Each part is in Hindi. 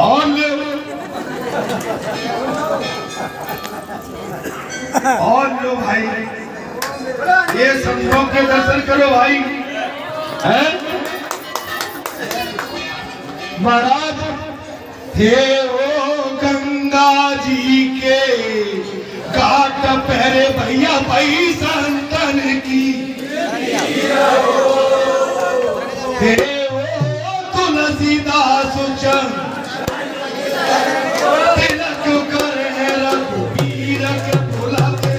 और लो भाई, ये संतों के दर्शन करो भाई। हैं महाराज हे ओ गंगा जी के घाट पहरे भैया भाई संतन की, हे ओ तुलसीदास चंद तिलक करे रघुवीर के बुलाते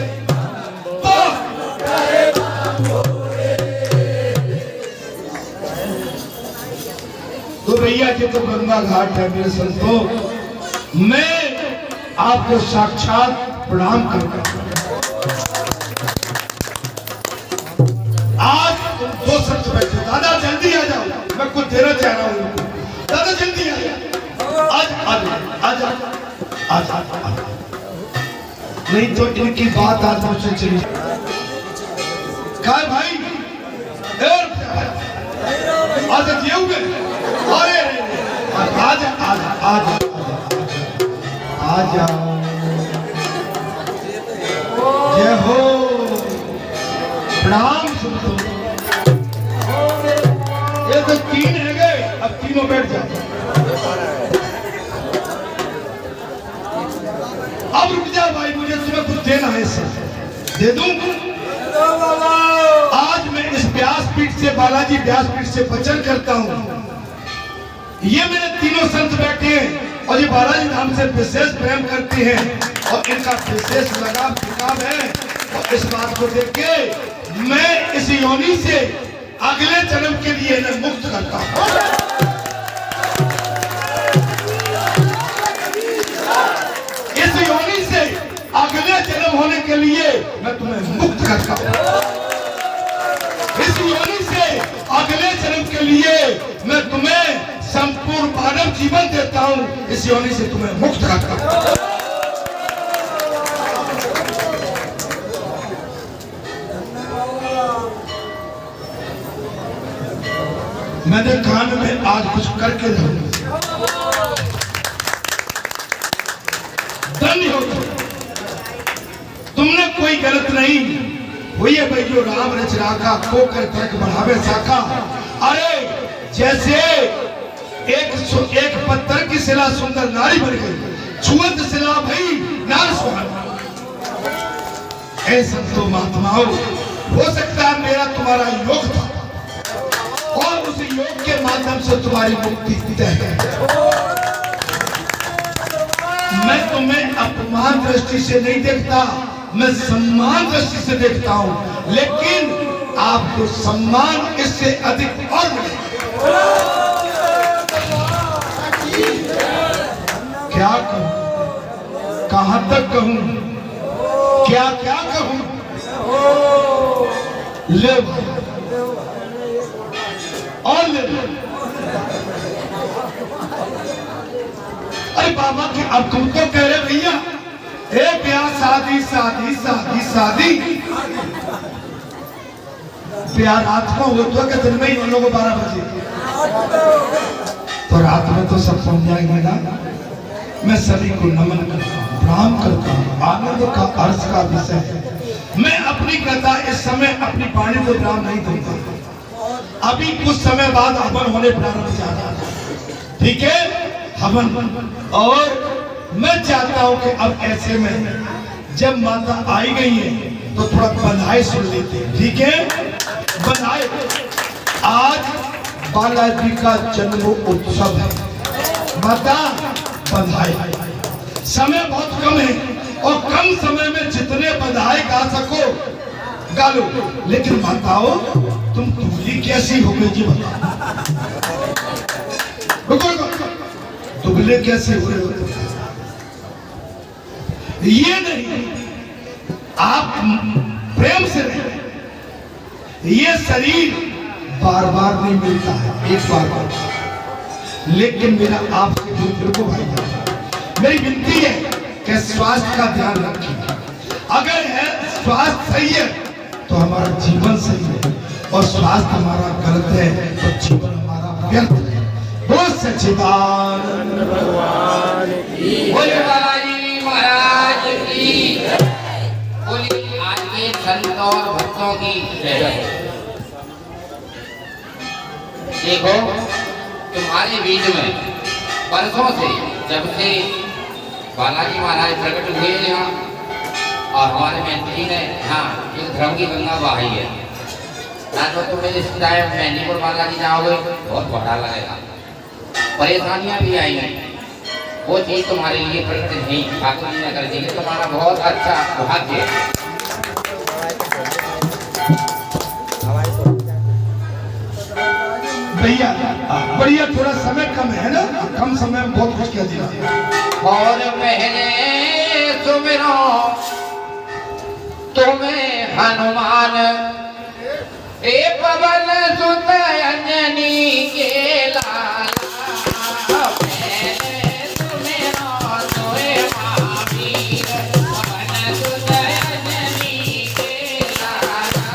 तो भैया जी तो गंगा घाट है मेरे संतों, मैं आपको साक्षात प्रणाम करता हूं। आज दो संत बैठे, दादा जल्दी आ जाओ, मैं कुछ देना चाह रहा हूं। दादा जल्दी आ जाओ, आज आज आज आज आज नहीं तो इनकी बात आज मुझसे चली काय भाई आज दिए हुए। अरे आज आज आज आज जय हो, प्रणाम सुनतो। ये तो तीन है गए, अब तीनों बैठ जाओ। अब रुक जा भाई, मुझे तुम्हें कुछ देना है, सर दे दूं। आज मैं इस व्यासपीठ से, बालाजी व्यासपीठ से वचन करता हूं, ये मेरे तीनों संत बैठे हैं और ये बालाजी धाम से विशेष प्रेम करते हैं और इनका विशेष लगाव झुकाव है। और इस बात को देख के मैं इस योनि से अगले जन्म के लिए इन्हें मुक्त करता हूं। इस योनि से अगले जन्म होने के लिए मैं तुम्हें मुक्त करता हूं। इस योनि से अगले जन्म के लिए मैं तुम्हें संपूर्ण मानव जीवन देता हूं। इस योनि से तुम्हें मुक्त करता हूं। मैंने कान में आज कुछ करके रहूंगा, धन्य हो तुमने, कोई गलत नहीं हुई है भाई। जो राम रच राखा को कर तर्क बढ़ावे शाखा। अरे जैसे एक पत्थर की शिला सुंदर नारी बन गई, छुअत शिला भाई नार सुहाना। ऐ संतो महात्माओं, हो सकता है मेरा तुम्हारा योग था और उस योग के माध्यम से तुम्हारी मुक्ति तय है। मैं तुम्हें अपमान दृष्टि से नहीं देखता, मैं सम्मान दृष्टि से देखता हूं, लेकिन आपको सम्मान इससे अधिक और मिलेगा। क्या कहूं, कहां तक कहूं, क्या क्या कहूं। ले और ले। अरे बाबा की अब तुम तो कह रहे भैया ए ब्याह शादी शादी शादी शादी, ब्याह रात को हो तो क्या दिन में ही उन लोगों 12 बजे, तो रात में तो सब सम जाएंगे ना। मैं सभी को नमन करता हूँ, प्रणाम करता हूँ। आनंद का अर्थ का विषय है। मैं अपनी कथा इस समय अपनी वाणी को विराम नहीं दूंगा। अभी कुछ समय बाद हवन होने प्रारंभ हो जाता है, ठीक है, हवन। और मैं चाहता हूं कि अब ऐसे में जब माता आई गई है तो थोड़ा बधाई सुन लेते हैं, ठीक है। बधाई, आज बालाजी का जन्म उत्सव है। माता बधाई। समय बहुत कम है और कम समय में जितने बधाई गा सको गा लो, लेकिन माताओ तुम दुबली कैसी हो गई जी, बताओ। दुबले कैसे हुए हो? ये नहीं, आप प्रेम से रहे। ये शरीर बार बार नहीं मिलता है, एक बार लेकिन मेरा आपसे बुजुर्ग भाई मेरी विनती है कि स्वास्थ्य का ध्यान रखिए। अगर है स्वास्थ्य सही है तो हमारा जीवन सही है, और स्वास्थ्य हमारा गलत है तो जीवन हमारा व्यर्थ है। बहुत सच्चिदानंद भगवान। की जय। देखो तुम्हारे बीच में बरसों से, जब से बालाजी महाराज प्रकट हुए यहाँ और हमारे मंत्री ने यहाँ एक धर्म की गंगा बहाई है, ना तो तुम्हें इस टाइम मेहंदीपुर बालाजी जाओगे बहुत बड़ा लगेगा, परेशानियां भी आएंगी। वो चीज तुम्हारे लिए प्रकट नहीं ठाकुर जी ने कर दी, तुम्हारा बहुत अच्छा भाग्य है। भैया बढ़िया, थोड़ा समय कम है ना, कम समय में बहुत कुछ किया दिया। और पहले सुमिरो तुम्हें हनुमान, ए पवन सुत अंजनी के लाला, पहले सुमिरो तुम्हें महावीर, पवन सुत अंजनी के लाला।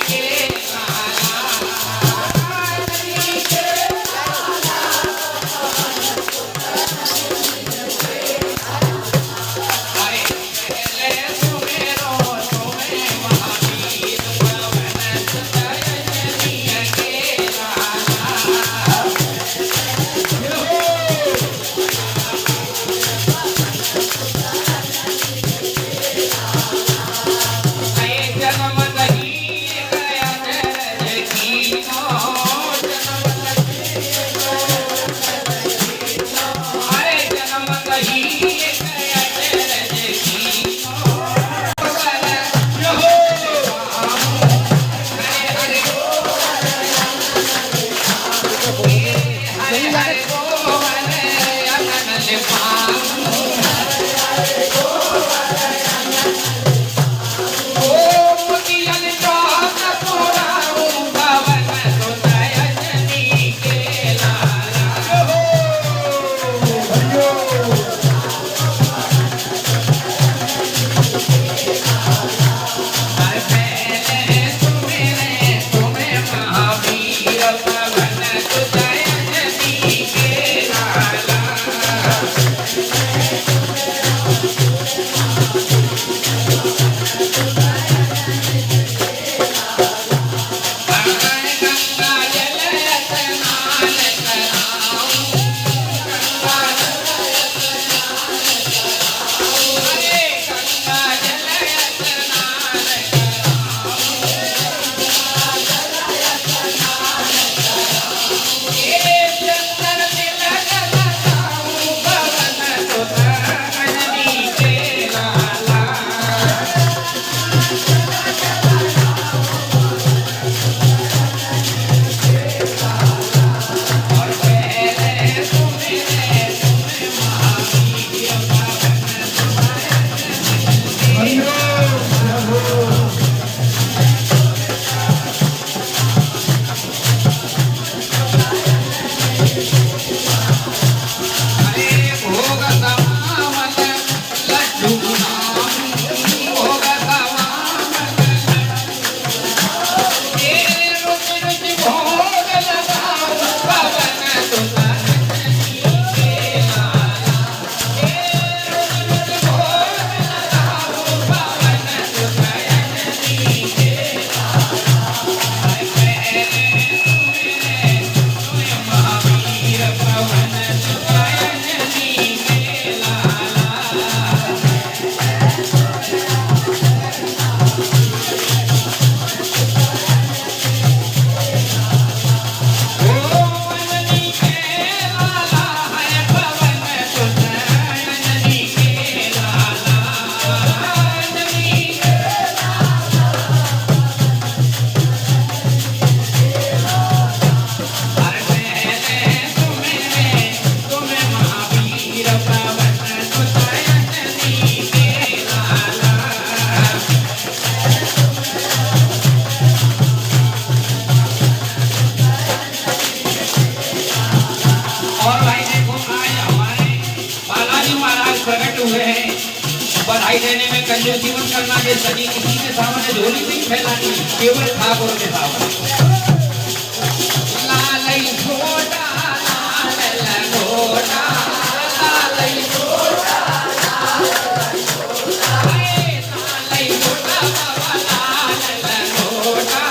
के बधाई देने में कंजूसी मत करना, ये सभी किसी के सामने झोली नहीं फैलानी, केवल ठाकुर के सामने। लालई छोटा लाल लंगोटा, लालई छोटा लालई छोटा बाबा लाल लंगोटा,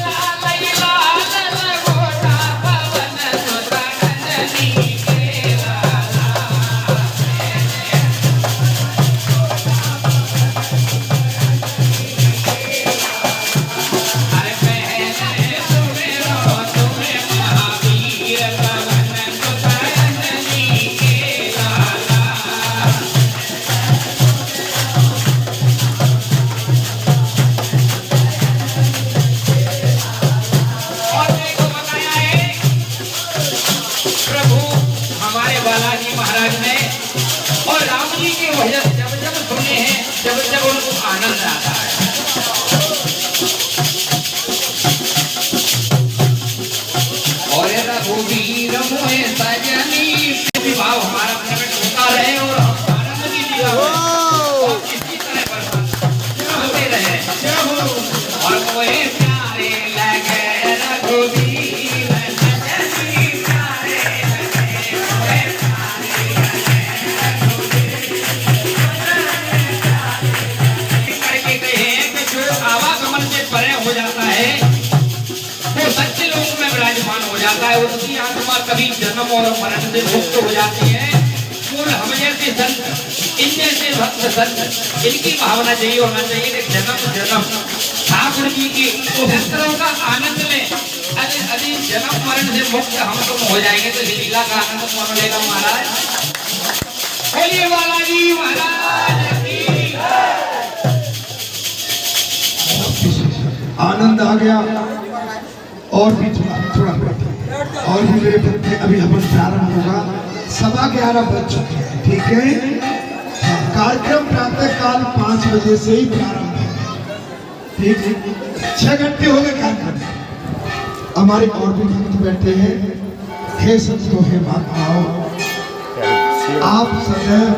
लालई लाल लंगोटा पवन सुत अंजनी के लाला। अरे पहले सुमेरो तुम्हें महावीर पवन सुत अंजनी के लाला। और देखो बताया है प्रभु हमारे बालाजी महाराज ने और राम जी के भजन जब जब सुने हैं, जब जब उनको आनंद आता है। और रघुवीर मोहे सजनी, भाव हमारा प्रकट होता रहे और हम आनंद भी लिया और इसी तरह पर होते रहे। और मोहे प्यारे लगे रघुवीर सजनी, प्यारे लगे मोहे करके कहे कि जो आवागमन से परे हो जाता है वो सच्चे लोक में विराजमान हो जाता है, उसकी आत्मा कभी जन्म और मरण से मुक्त हो जाती है। पूर्ण हम जैसे संत, इन जैसे भक्त संत, इनकी भावना चाहिए होना चाहिए कि जन्म जन्म ठाकुर जी की शस्त्रों का आनंद में यदि जन्म मरण से मुक्त हम तुम हो जाएंगे तो लीला का आनंद कौन लेगा महाराज। बोलिए बालाजी महाराज की। आनंद आ गया और भी थोड़ा और भी मेरे बच्चे अभी हवन प्रारंभ होगा, 11:15 बज चुके हैं, ठीक है। हाँ, कार्यक्रम प्रातः काल 5 बजे से ही प्रारंभ है, ठीक है। 6 घंटे हो गए कार्यक्रम। हमारे और भी भक्त बैठे हैं। हे संतों, हे महात्माओं, आप सदैव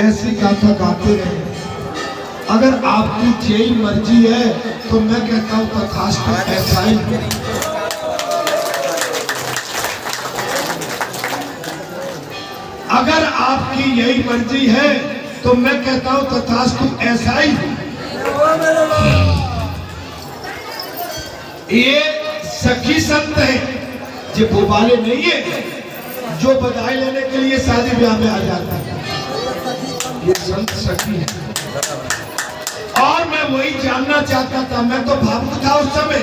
ऐसी गाथा गाते रहे। अगर आपकी यही मर्जी है तो मैं कहता हूं तथास्तु, ऐसा ही हो। अगर आपकी यही मर्जी है तो मैं कहता हूं तथास्तु, ऐसा ही हो। ये सखी संत है, ये वो वाले नहीं है जो बधाई लेने के लिए शादी ब्याह में आ जाता है। ये संत सखी है। और मैं वही जानना चाहता था, मैं तो भावुक था उस समय,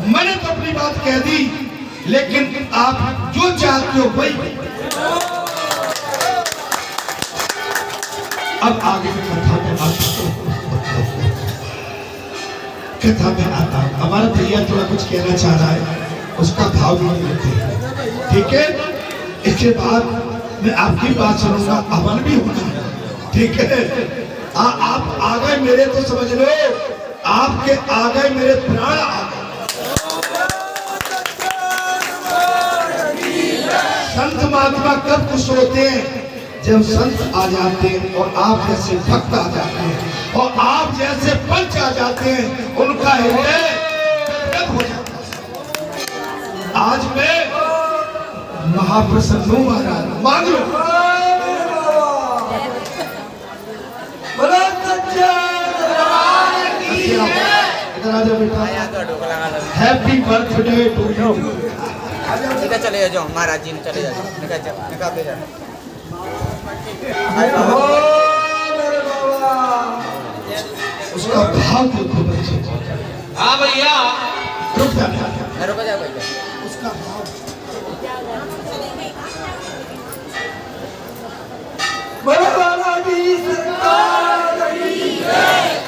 मैंने तो अपनी बात कह दी, लेकिन आप जो चाहते हो वही। अब आगे की कथा में आता हूं। हमारा भैया थोड़ा कुछ कहना चाह रहा है, उसका भाव भी लेते हैं, ठीक है। इसके बाद मैं आपकी बात सुनूंगा, हवन भी होना, ठीक है। आप आ गए मेरे, तो समझ लो आपके आ गए मेरे प्राण आ गए। संत महात्मा कब खुश होते हैं? जब संत आ जाते हैं और आप जैसे भक्त आ जाते हैं और आप जैसे पंच आ जाते हैं, उनका हृदय गदगद हो जाता है। आज मैं महाप्रसन्न हूं महाराज, मांग लो। इधर आ जाओ बेटा। Happy birthday to you. सीधा चले जाओ महाराज जी, चले जाओ, निकालते जाओ। उसका भाव देखो बच्चे। हाँ भैया, रुक जा, रुक जा भैया। उसका भाव बालाजी सरकार की जय।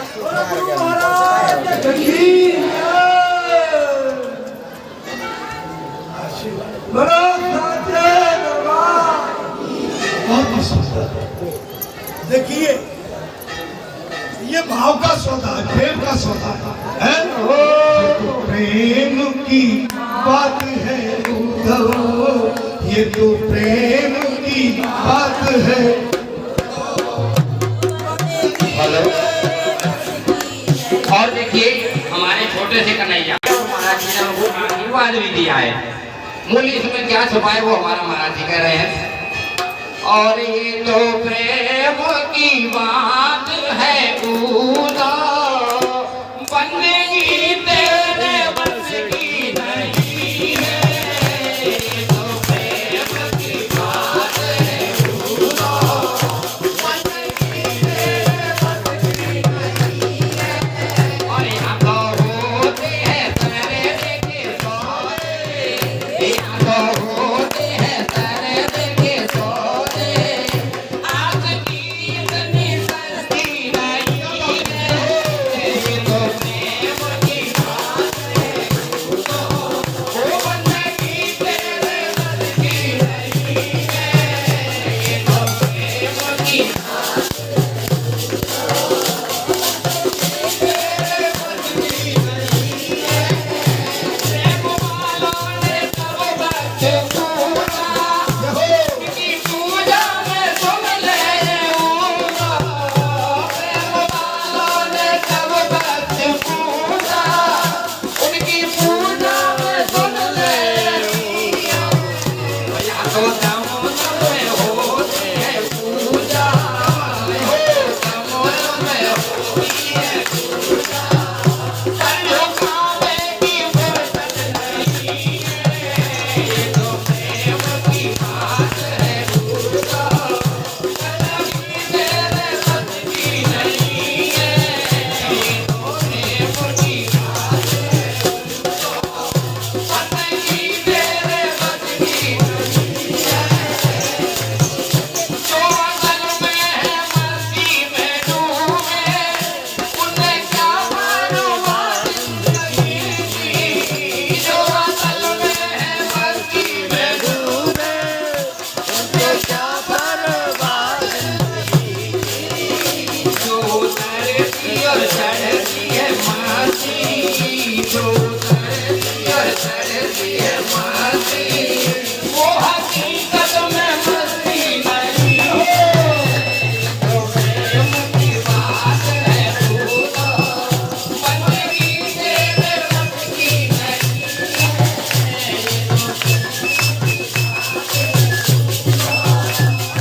महाराज की बहुत सुंदर। देखिए, ये भाव का सौदा है, प्रेम का सौदा है। प्रेम की बात है उद्धव, ये तो प्रेम की बात है। हेलो। और देखिए हमारे छोटे से कन्हैया महाराज जी ने हमको आशीर्वाद भी दिया है। मूल्य इसमें क्या छुपा है वो हमारा महाराज जी कह रहे हैं। और ये तो प्रेम की बात है पूरा, बंदगी तेरे बस की नहीं है। ये तो प्रेम की बात है पूरा, बंदगी तेरे बस की नहीं है। और यहाँ तो होते हैं तारे देखे सोए, यहाँ तो होते हैं तारे देखे सोए। आज की इतनी सस्ती नहीं है, ये तो प्रेम की बात है। वो बंदगी तेरे बस की नहीं है, ये तो प्रेम की बात है। प्रेम वालों ने सब वक्त पूरा, उनकी पूजा में सुन ले ऊरा। प्रेम वालों ने सब वक्त पूरा, उनकी पूजा में सुन ले ऊरा। या तो दामों में होती है पूजा, दामों में होती है पूजा। कन्या कावे की फुर्सत नहीं है, ये तो प्रेम की बात है पूरा। बंदगी तेरे बस की नहीं है, ये तो प्रेम की बात है। बंदगी तेरे बस की नहीं है। जो असल में है मस्ती में डूबे, उन्हें क्या परवाह जिंदगी की। जो असल में है मस्ती में डूबे, उन्हें क्या परवाह जिंदगी की। जो उतरती और चढ़ती है मस्ती, जो उतरती और चढ़ती है मस्ती, वो हकीकत में मस्ती नहीं है। तो प्रेम की बात है पूरा, बंदगी तेरे बस की नहीं है।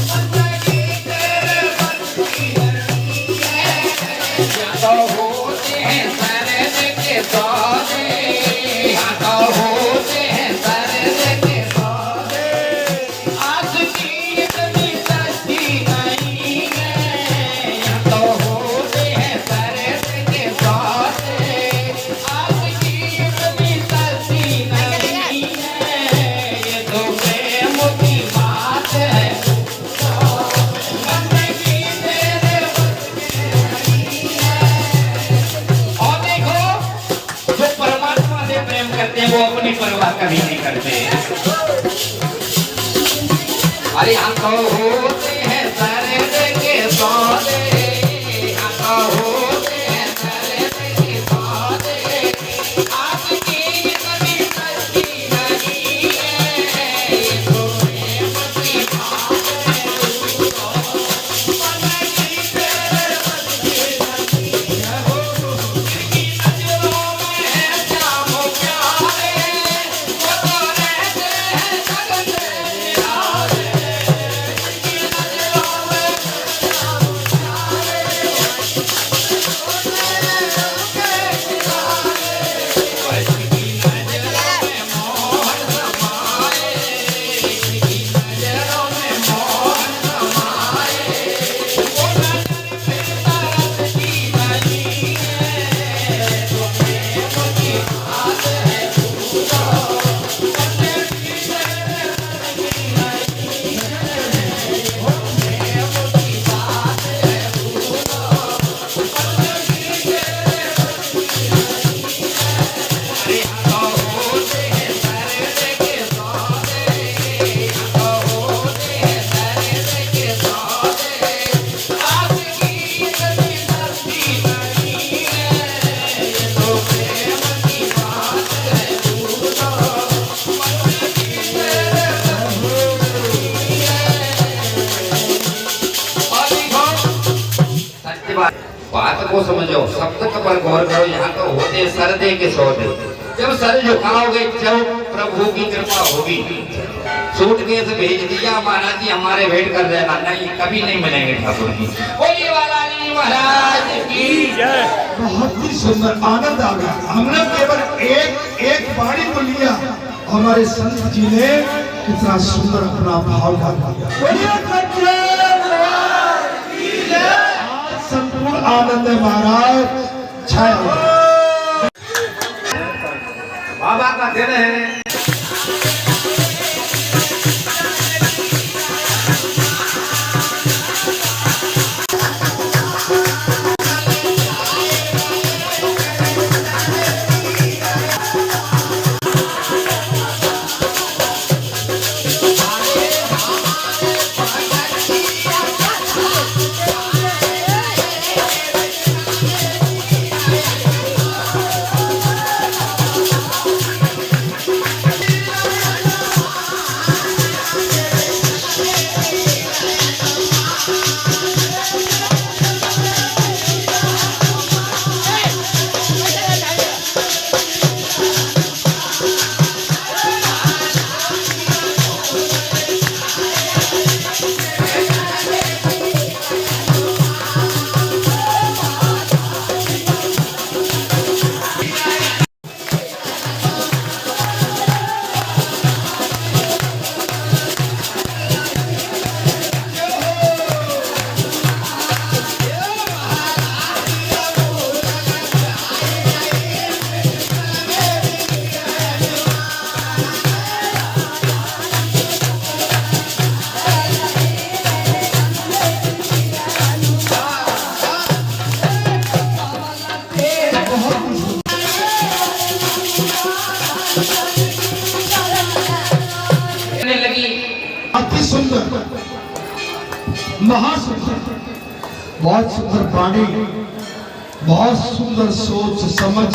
बंदगी तेरे बस की नहीं है। या तो होते हैं सरद के सौदे, या तो होते हैं सरद के सौदे। आज की इतनी सस्ती नहीं है, या तो होते हैं सरद के सौदे। आज की इतनी सस्ती नहीं है, ये तो प्रेम की बात है। बंदगी तेरे बस की नहीं है। और देखो जो परमात्मा से प्रेम करते हैं वो अपनी परवाह कभी नहीं करते। अरे हम तो होते हैं सरद के सौदे, हम तो होते हैं सरद के सौदे। आज की इतनी सस्ती नहीं है, ये तो प्रेम की बात है। बंदगी तेरे बस की नहीं है। इनकी नजरों में है जाम प्यारे, वो तो रहते हैं जग से निराले। इनकी को समझो, शब्द पर गौर करो। यहाँ तो होते सर दे के सौदे। जब सर झुकाओगे जब प्रभु की कृपा होगी। सूटकेस भेज दिया महाराज जी हमारे वेट कर रहे हैं, नहीं कभी नहीं मिलेंगे ठाकुर जी। बोलिए बालाजी महाराज की जय। बहुत ही सुंदर, आनंद आ गया। हमने केवल एक वाणी को लिया, हमारे संत जी ने कितना सुंदर अपना भाव डाल दिया। आज संपूर्ण आनंद है महाराज, छाया बाबा का दिन है। अति सुंदर, महासुंदर, बहुत सुंदर वाणी, बहुत सुंदर सोच समझ,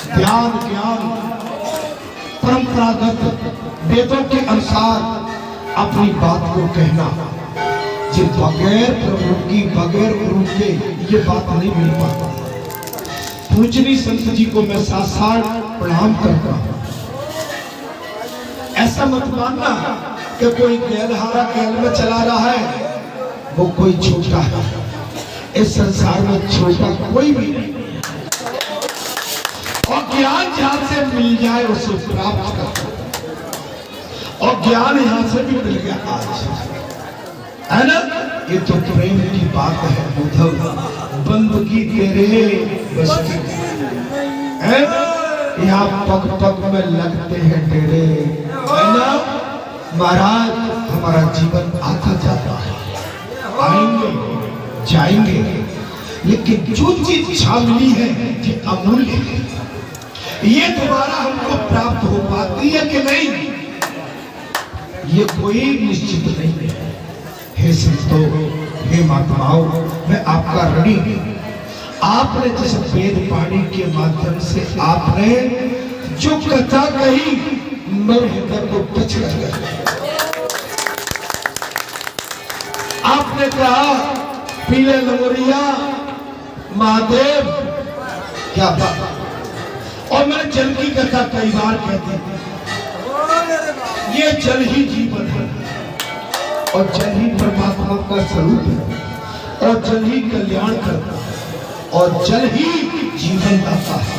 ध्यान ज्ञान, परंपरागत वेदों के अनुसार अपनी बात को कहना। जो बगैर प्रभु की बगैर गुरु के ये बात नहीं मिल पाता। पूजनी संत जी को मैं साथ प्रणाम करता हूँ। ऐसा मत मानना कि कोई गैलहारा गैल में चला रहा है वो कोई छोटा है। इस संसार में छोटा कोई भी नहीं। और ज्ञान जहां से मिल जाए उसे प्राप्त कर। और ज्ञान यहां से भी मिल गया आज, है ना? ये तो प्रेम की बात है उद्धव, बंदगी तेरे बस की है। यहाँ पग पग में लगते हैं तेरे, है ना महाराज? हमारा जीवन आता जाता है, आएंगे जाएंगे, लेकिन जो चीज छावनी है ये अमूल्य है। ये दोबारा हमको प्राप्त हो पाती है कि नहीं, ये कोई निश्चित नहीं है। हे संतों, हे महात्माओं, मैं आपका ऋणी। आपने जिस वेद वाणी के माध्यम से आपने जो कथा कही मेरे हृदय को टच कर गया। आपने कहा पीले लंगोरिया महादेव, क्या बात। और मैंने जल की कथा कई बार कहती, ये जल ही जीवन है और जल ही परमात्मा का स्वरूप है और जल ही कल्याण करता है और जल ही जीवन दाता है।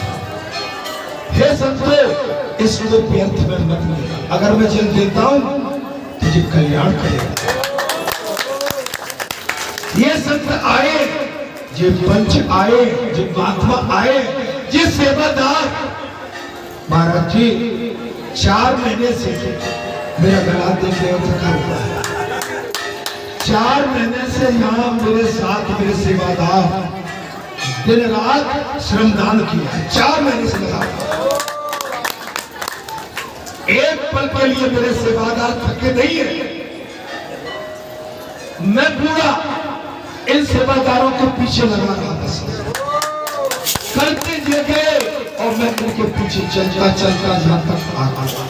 हे संतों, इसको व्यर्थ में मत लेना। अगर मैं जल देता हूं तुझे कल्याण करेगा। ये संत आए, ये पंच आए, ये महात्मा आए, ये सेवादार। महाराज जी 4 महीने से मेरा गला देख रहे हो, थका हुआ है। 4 महीने से यहाँ मेरे साथ मेरे सेवादार दिन रात श्रमदान किया है। 4 महीने से लगा, एक पल के लिए मेरे सेवादार थके नहीं है। मैं पूरा इन सेवादारों के पीछे लगा रहा था, करते जगह, और मैं उनके पीछे चलता चलता जहां तक आ गया।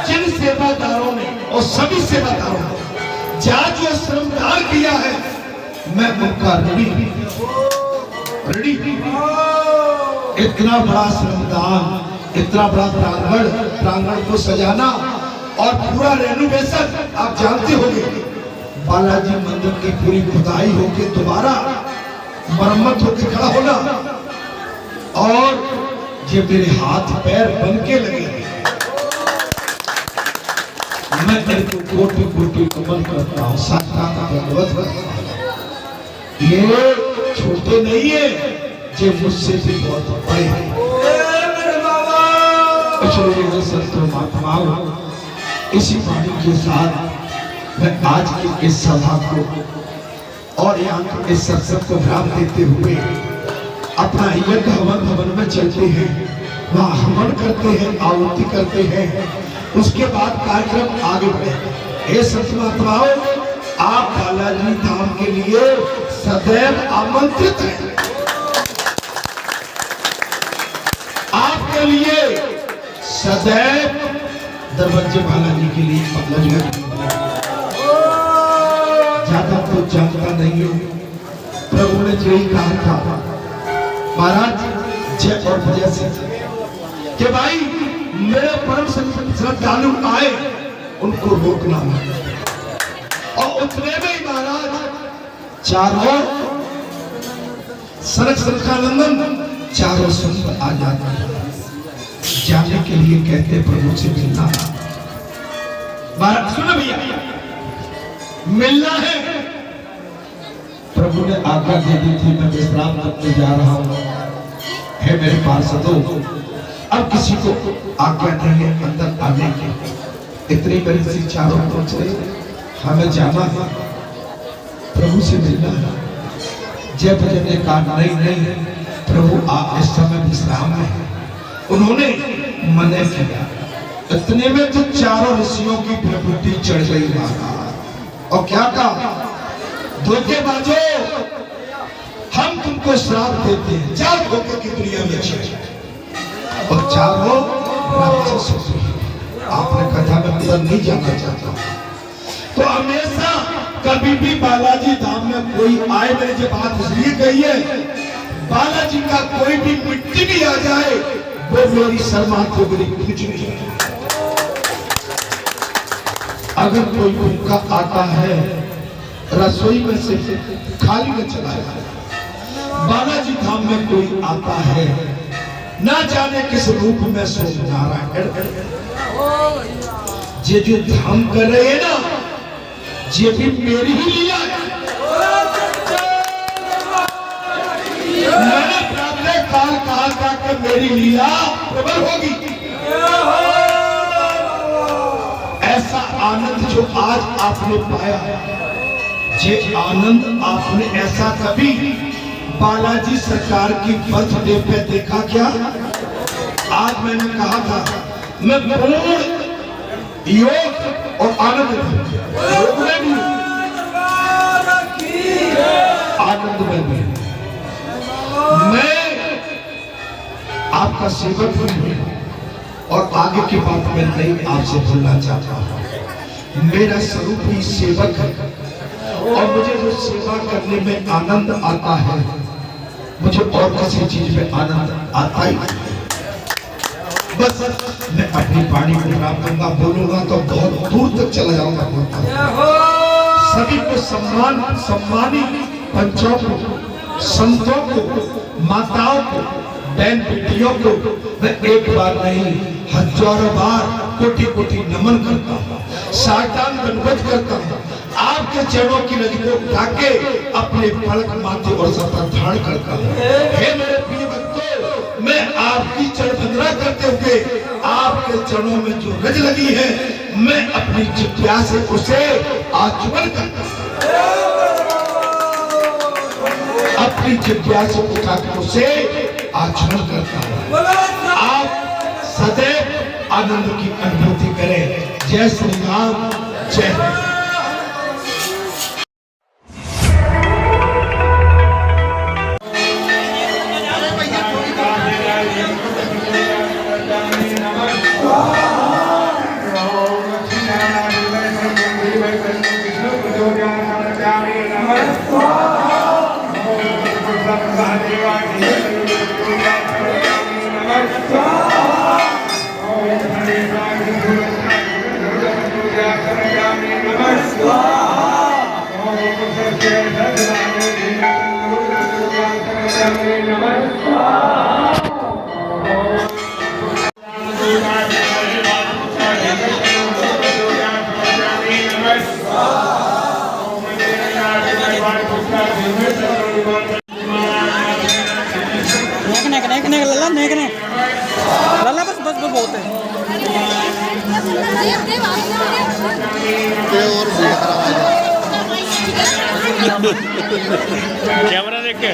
जिन सेवादारों ने और सभी सेवादारों ने जहां जो श्रमदान किया है, मैं उनका ऋणी, इतना बड़ा श्रमदान, इतना बड़ा प्रांगण को सजाना और पूरा रेनोवेशन आप जानते होंगे, बालाजी मंदिर की पूरी खुदाई होके दोबारा मरम्मत होके खड़ा होना, और ये मेरे हाथ पैर बन के लगे। मैं इनको कोटि कोटि कमल करता हूँ, साक्षात भगवत करता हूँ। ये छोटे नहीं है, ये मुझसे भी बहुत बड़े हैं। संतों महात्माओं, इसी वाणी के साथ मैं आज की इस सभा को और यहाँ के इस सत्संग को विराम देते हुए अपना यज्ञ हवन भवन में चलते हैं, वहाँ हवन करते हैं, आहुति करते हैं, उसके बाद कार्यक्रम आगे बढ़े। हे संत महात्माओं, आप बालाजी धाम के लिए सदैव आमंत्रित हैं। आपके लिए सदैव दरवाजे बालाजी के लिए मतलब है। ज्यादा तो जानता नहीं हूँ, प्रभु ने यही कहा था महाराज जय और भजय से कि भाई मेरे परम श्रद्धालु आए, उनको रोकना है। और उतने में ही महाराज चारों सनक सनकानंदन चारों संत आ जाते हैं, जाने के लिए कहते प्रभु से मिलना। महाराज सुनो भैया, मिलना है। प्रभु ने आज्ञा दे दी थी, मैं विश्राम करने जा रहा हूँ। है मेरे पार्षदों, अब किसी को आज्ञा नहीं है अंदर आने की। इतनी बड़ी सी चारों पहुंच गए, हमें जाना है, प्रभु से मिलना है। जय भजन ने कहा नहीं प्रभु आप इस समय विश्राम में हैं। उन्होंने मना किया। इतने में तो चारों ऋषियों की प्रवृत्ति चढ़ गई महाराज, और क्या कहा, धोखेबाजो, हम तुमको श्राप देते हैं, जाओ धोखे की दुनिया में चले। और चारों राक्षस होते हैं। आपने कथा में अंदर नहीं जाना चाहता, तो हमेशा कभी भी बालाजी धाम में कोई आए, मैंने ये बात इसलिए कही है, बालाजी का कोई भी मिट्टी भी आ जाए वो मेरी शर्मा को मेरी कुछ नहीं है। अगर कोई भूखा आता है, रसोई में से खाली में चला जाए। बालाजी धाम में कोई आता है, ना जाने किस रूप में सो नारायण जे जो धाम कर रहे हैं ना, ये भी मेरी ही लीला है। मैंने प्रातः काल कहा था कि मेरी लीला प्रबल होगी। ऐसा आनंद जो आज आपने पाया, ये आनंद आपने ऐसा कभी बालाजी सरकार की बर्थडे पे देखा क्या? आज मैंने कहा था मैं पूर्ण योग और आनंद में भी मैं आपका सेवक हूं, और आगे की बात मैं नहीं आपसे बोलना चाहता हूं। मेरा स्वरूप ही सेवक है, और मुझे जो सेवा करने में आनंद आता है, मुझे और किसी चीज में आनंद आता ही नहीं। बस मैं अपनी वाणी को विराम दूंगा, बोलूंगा तो बहुत दूर तक चला जाऊंगा। सभी को सम्मानी पंचों को, संतों को, माताओं को, बहन बेटियों को मैं एक बार नहीं हजारों बार कोटि कोटि नमन करता हूँ, साष्टांग दंडवत करता हूँ। आपके चरणों की रज को उठा के अपने पलक माथे और सर पर धारण करता हूँ। हे मेरे प्रिय भक्तों, मैं आपकी चरण वंदना करते हुए आपके चरणों में जो रज लगी है, मैं अपनी जिज्ञा से उसे आचमन करता हूँ। अपनी जिज्ञा से उठा कर उसे आचमन करता हूँ। आप सदैव आनंद की अनुभूति करें। जय श्री राम, जय नमः। लल्ला बस बस बहुत है। कैमरा देख के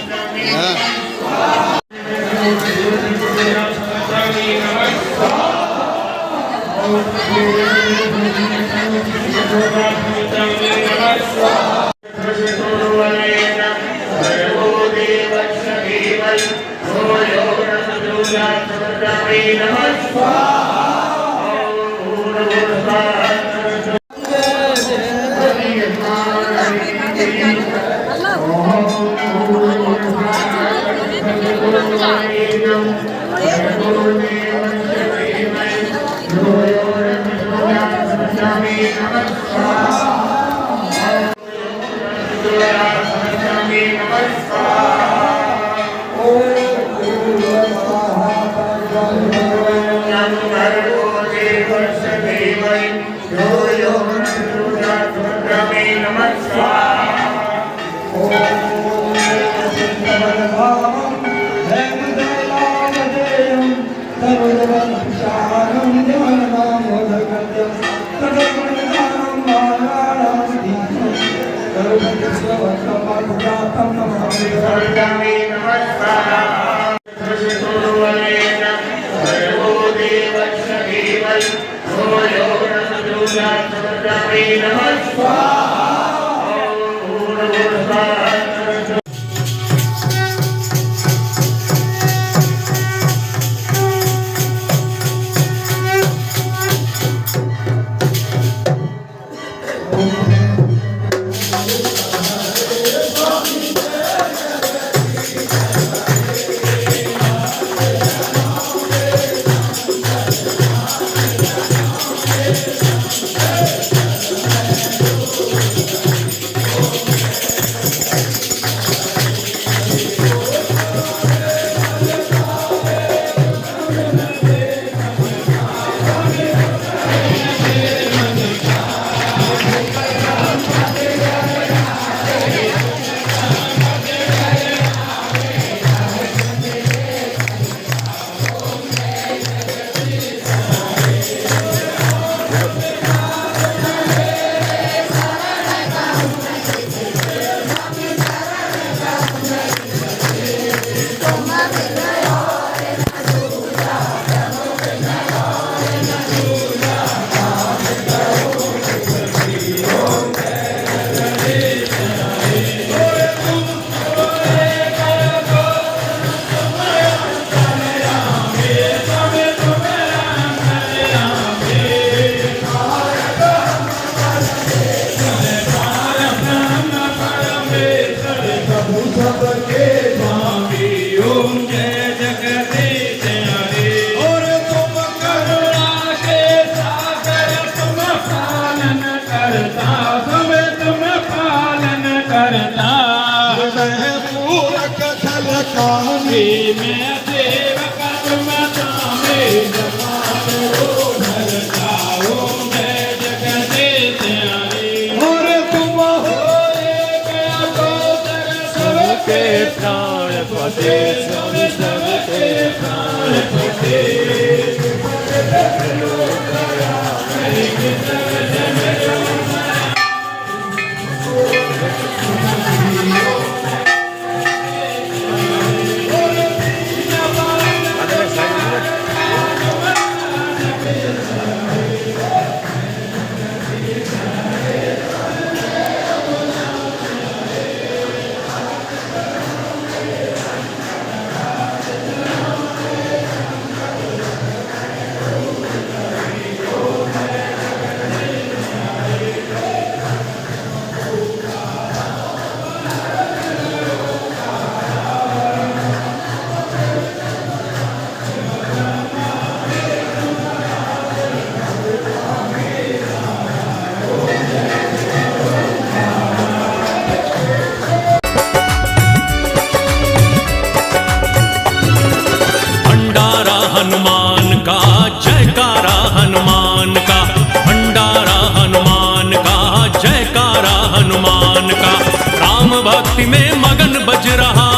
हनुमान का, जयकारा हनुमान का, भंडारा हनुमान का, जयकारा हनुमान का। राम भक्ति में मगन बज रहा,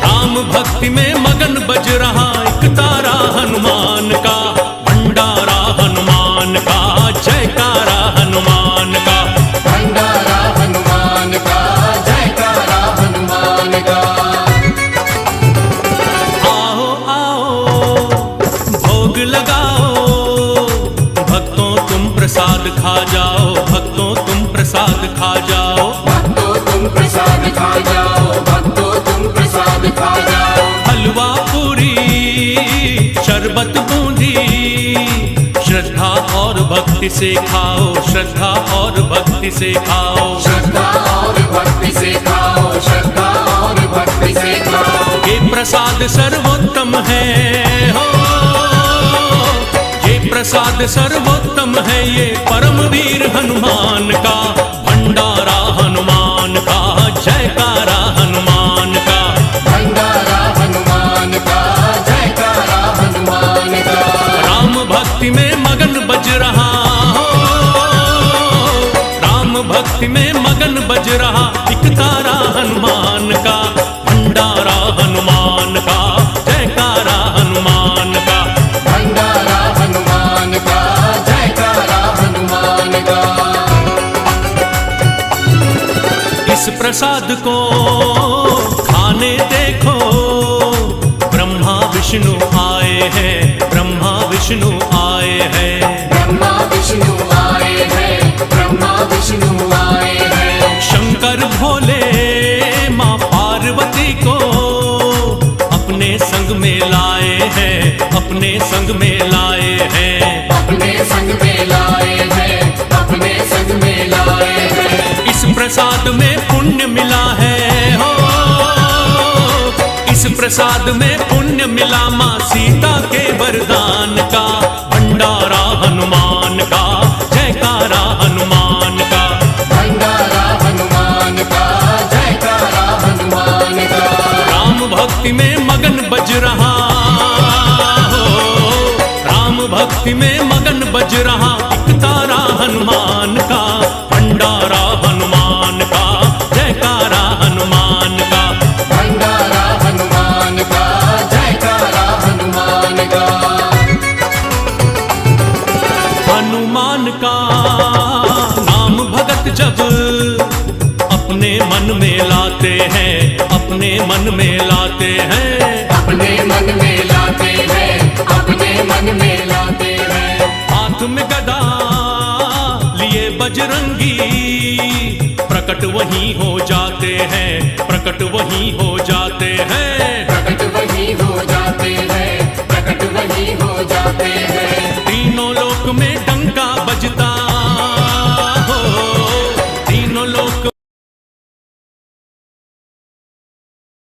राम भक्ति में मगन बज रहा, एक तारा हनुमान का, भंडारा हनुमान का, जयकारा हनुमान का, भंडारा हनुमान का, जयकारा हनुमान का। आओ आओ भोग लगाओ, भक्तों तुम प्रसाद खा जाओ, भक्तों तुम प्रसाद खा जाओ, भक्तों तुम प्रसाद खा जाओ, भक्तों तुम प्रसाद खा जाओ। हलवा पूरी शरबत बूंदी, श्रद्धा और भक्ति से खाओ, श्रद्धा और भक्ति से खाओ, श्रद्धा और भक्ति से खाओ, श्रद्धा और भक्ति से खाओ। ये प्रसाद सर्वोत्तम है हो, ये प्रसाद सर्वोत्तम है, ये परमवीर हनुमान का, भंडारा हनुमान का, जयकारा हनुमान का, भंडारा हनुमान का, जयकारा हनुमान का। राम भक्ति में मगन बज रहा हो, राम भक्ति में मगन बज रहा, एक तारा हनुमान का, भंडारा हनुमान का, जयकारा हनुमान का, भंडारा हनुमान का, जयकारा हनुमान का। इस प्रसाद को खाने देखो, ब्रह्मा विष्णु आए हैं, ब्रह्मा विष्णु आए हैं, ब्रह्मा विष्णु आए हैं, ब्रह्मा विष्णु आए हैं। शंकर भोले माँ पार्वती को अपने संग में लाए हैं, अपने संग में लाए हैं, अपने संग में लाए हैं, अपने संग में लाए हैं। इस प्रसाद में पुण्य मिला है हो, इस प्रसाद में पुण्य मिला माँ सीता के वरदान का, भंडारा हनुमान का, जयकारा हनुमान का, भंडारा हनुमान का, जयकारा हनुमान का। राम भक्ति में मगन बज रहा हो, राम भक्ति में मगन बज रहा, एक तारा हनुमान का, भंडारा हनुमान का, जयकारा हनुमान का, भंडारा हनुमान का, जयकारा हनुमान का। हनुमान का नाम भगत जब अपने मन में लाते हैं, अपने मन में लाते हैं, अपने मन में लाते हैं, अपने मन में लाते हैं। हाथ में गदा लिए बजरंगी, प्रकट वहीं हो जाते हैं, प्रकट वहीं हो